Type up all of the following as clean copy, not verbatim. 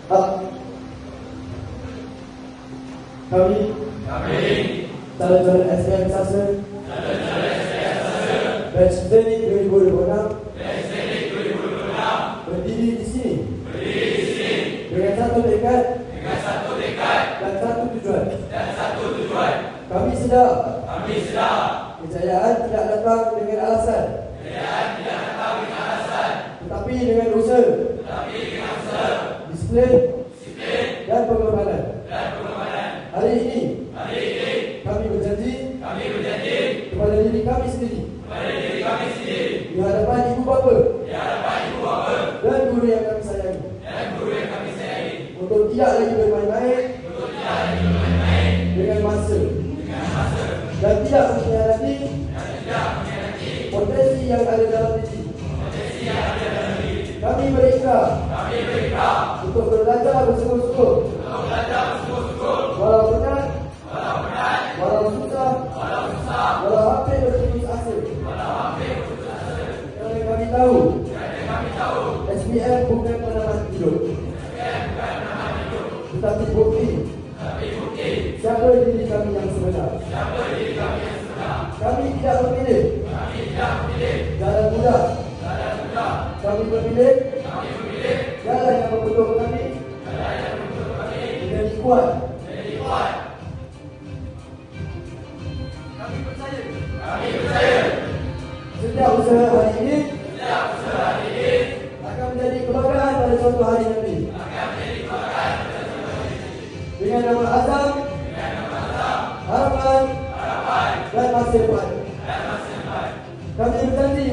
Kami calon-calon SPM Sasa Batch Teknik 2026 berdiri di sini dengan satu tekad dan satu tujuan. Kami sedar kejayaan tidak datang dengan alasan, tetapi dengan usaha, disiplin dan pengorbanan. Hari ini kami berjanji kepada diri kami sendiri di hadapan ibu bapa dan guru yang kami sayangi untuk tidak lagi bermain-main dengan masa dan tidak mengkhianati potensi yang ada dalam diri. Kami berikrar untuk belajar bersungguh-sungguh, walau berat, walau susah, walau hampir berputus asa. Kerana kami tahu SPM bukan penamaan hidup, tetapi bukti siapa diri kami yang sebenar. Kami tidak memilih jalan mudah. Kami memilih jalan yang membentuk kami menjadi kuat. Kami percaya setiap usaha hari ini akan menjadi kebanggaan pada suatu hari nanti. Dengan nama azam, harapan dan masa depan. Kami berjanji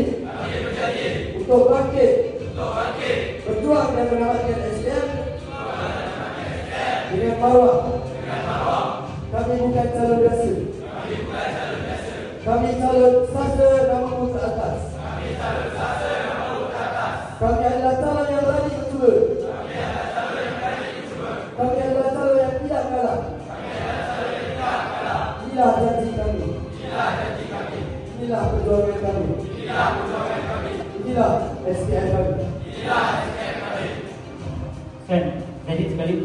untuk bangkit, berjuang dan menamatkan SPM dengan maruah. Kami bukan calon biasa. Kami calon sasa namamu ke atas. Kami adalah calon yang berani mencuba. Kami adalah calon yang tidak kalah. Inilah janji kami. Inilah perjuangan kami. Inilah SPM kami. Kan, jadi sekali